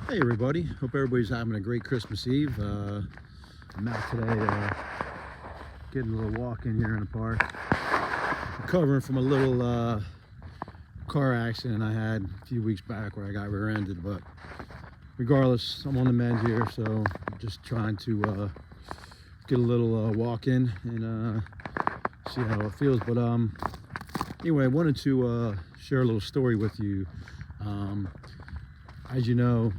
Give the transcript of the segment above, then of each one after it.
Hey everybody, hope everybody's having a great Christmas Eve. I'm out today getting a little walk in here in the park. Recovering from a little car accident I had a few weeks back where I got rear-ended, but regardless, I'm on the mend here, so I'm just trying to get a little walk in and see how it feels. But anyway, I wanted to share a little story with you. As you know,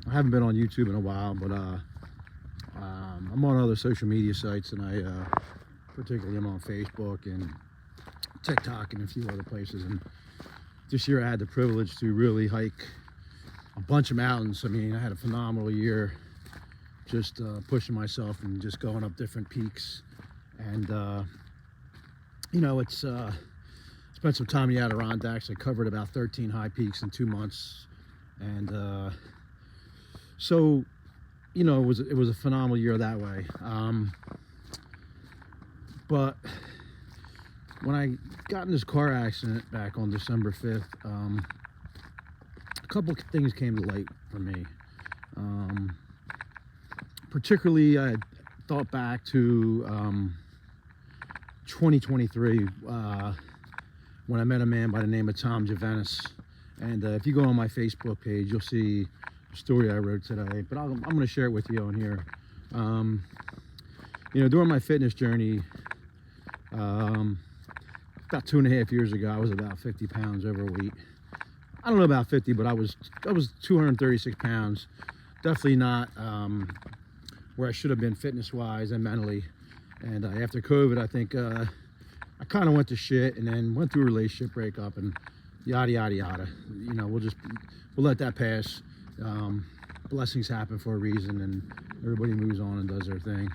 I haven't been on YouTube in a while, but I'm on other social media sites, and I particularly am on Facebook and TikTok and a few other places. And this year I had the privilege to really hike a bunch of mountains. I mean, I had a phenomenal year just pushing myself and just going up different peaks. And you know, it's spent some time in the Adirondacks. I covered about 13 high peaks in 2 months. And so, you know, it was a phenomenal year that way. But when I got in this car accident back on December 5th, a couple of things came to light for me. Particularly, I thought back to 2023 when I met a man by the name of Javenes. And if you go on my Facebook page, you'll see a story I wrote today, but I'm going to share it with you on here. You know, during my fitness journey, about 2.5 years ago, I was about 50 pounds overweight. I don't know about 50, but I was 236 pounds. Definitely not where I should have been fitness-wise and mentally. And after COVID, I think I kind of went to shit, and then went through a relationship breakup and yada yada yada. You know, we'll let that pass. Blessings happen for a reason, and everybody moves on and does their thing.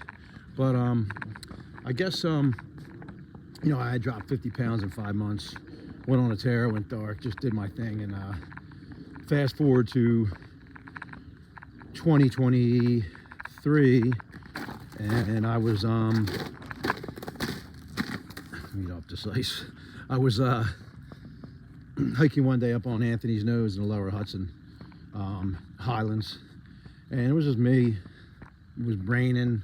But I guess you know, I had dropped 50 pounds in 5 months, went on a tear, went dark, just did my thing. And fast forward to 2023, and I was let me up this ice. I was hiking one day up on Anthony's Nose in the lower Hudson Highlands, and it was just me. It was raining,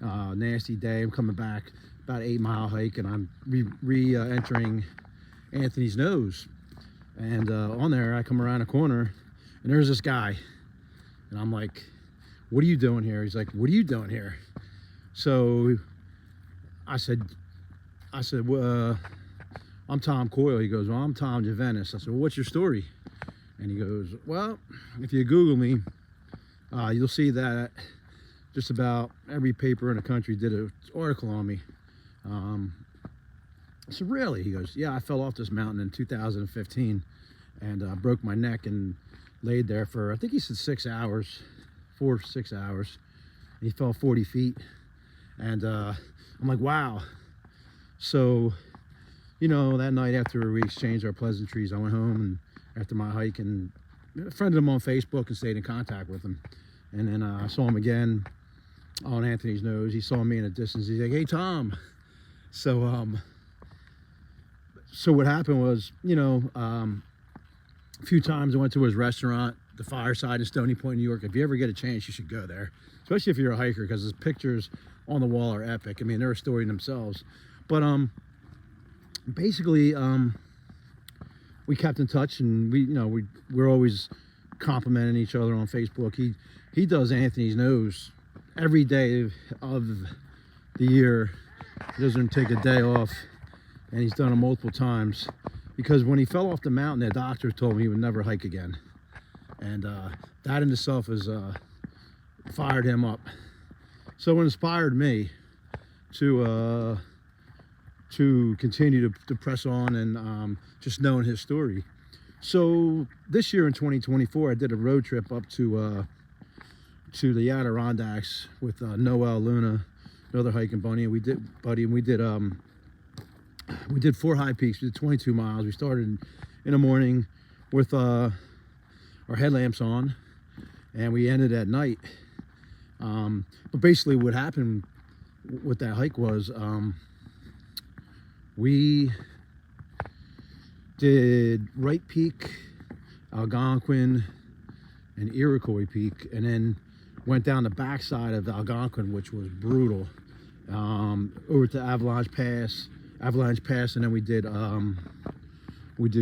nasty day. I'm coming back, about 8-mile hike, and I'm re-entering Anthony's Nose. And on there, I come around a corner, and there's this guy, and I'm like, "What are you doing here?" He's like, "What are you doing here?" So I said, well, "I'm Tom Coyle." He goes, "Well, I'm Tom Javenes." I said, "Well, what's your story?" And he goes, "Well, if you Google me, you'll see that just about every paper in the country did an article on me." I said, "Really?" He goes, "Yeah, I fell off this mountain in 2015 and broke my neck and laid there for," I think he said 6 hours, 4 or 6 hours. And he fell 40 feet. And I'm like, wow. So, you know, that night after we exchanged our pleasantries, I went home and after my hike and friended him on Facebook and stayed in contact with him. And then I saw him again on Anthony's Nose. He saw me in a distance. He's like, "Hey, Tom." So, so what happened was, you know, a few times I went to his restaurant, the Fireside in Stony Point, New York. If you ever get a chance, you should go there, especially if you're a hiker, because his pictures on the wall are epic. I mean, they're a story in themselves. But basically, we kept in touch, and we're always complimenting each other on Facebook. He does Anthony's Nose every day of the year. He doesn't take a day off, and he's done it multiple times, because when he fell off the mountain, the doctor told me he would never hike again. And that in itself has fired him up. So it inspired me to continue to press on, and just knowing his story. So this year in 2024, I did a road trip up to the Adirondacks with Noel Luna, another hiking buddy, and we did 4 high peaks. We did 22 miles. We started in the morning with our headlamps on, and we ended at night. But basically what happened with that hike was we did Wright Peak, Algonquin, and Iroquois Peak, and then went down the backside of Algonquin, which was brutal. Over to Avalanche Pass, and then we did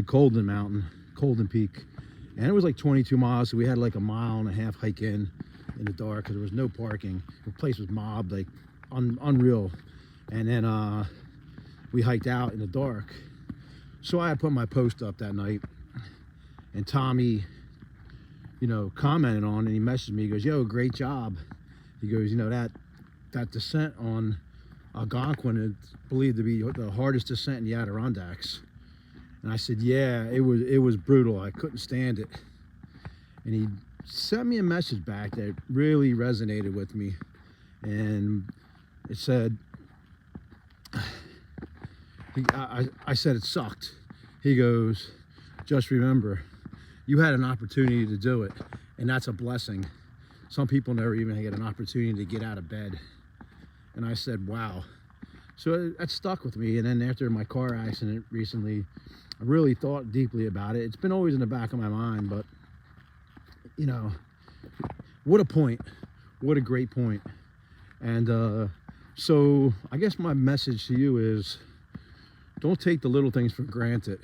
Colden Peak, and it was like 22 miles. So we had like a mile and a half hike in the dark because there was no parking. The place was mobbed, like unreal. And then we hiked out in the dark. So I had put my post up that night, and Tommy, you know, commented on it, and he messaged me. He goes, "Yo, great job." He goes, "You know, that descent on Algonquin is believed to be the hardest descent in the Adirondacks." And I said, "Yeah, it was brutal. I couldn't stand it." And he sent me a message back that really resonated with me, and it said, I said it sucked. He goes, "Just remember, you had an opportunity to do it, and that's a blessing. Some people never even get an opportunity to get out of bed." And I said, wow. So that stuck with me. And then after my car accident recently, I really thought deeply about it. It's been always in the back of my mind, but you know, what a point. What a great point. And so I guess my message to you is, don't take the little things for granted.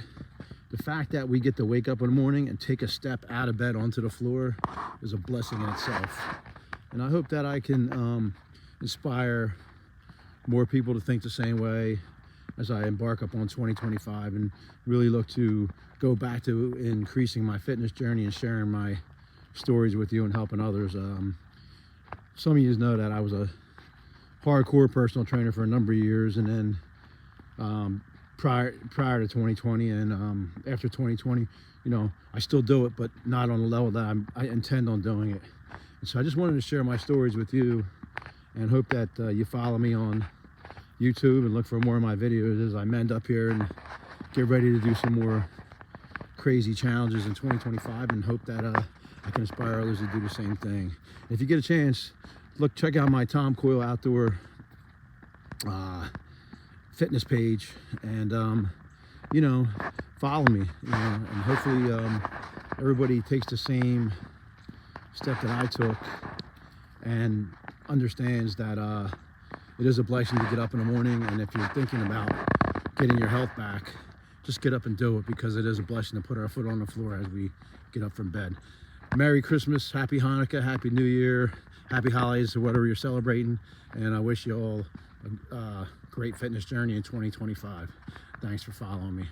The fact that we get to wake up in the morning and take a step out of bed onto the floor is a blessing in itself. And I hope that I can inspire more people to think the same way as I embark upon 2025 and really look to go back to increasing my fitness journey and sharing my stories with you and helping others. Some of you know that I was a hardcore personal trainer for a number of years, and then prior to 2020 and after 2020, you know, I still do it, but not on the level that I intend on doing it. And so I just wanted to share my stories with you, and hope that you follow me on YouTube and look for more of my videos as I mend up here and get ready to do some more crazy challenges in 2025, and hope that I can inspire others to do the same thing. If you get a chance, check out my Tom Coyle Outdoor fitness page, and you know, follow me, you know, and hopefully everybody takes the same step that I took and understands that it is a blessing to get up in the morning. And if you're thinking about getting your health back, just get up and do it, because it is a blessing to put our foot on the floor as we get up from bed. Merry Christmas, Happy Hanukkah, Happy New Year, Happy Holidays, or whatever you're celebrating, and I wish you all a great fitness journey in 2025. Thanks for following me.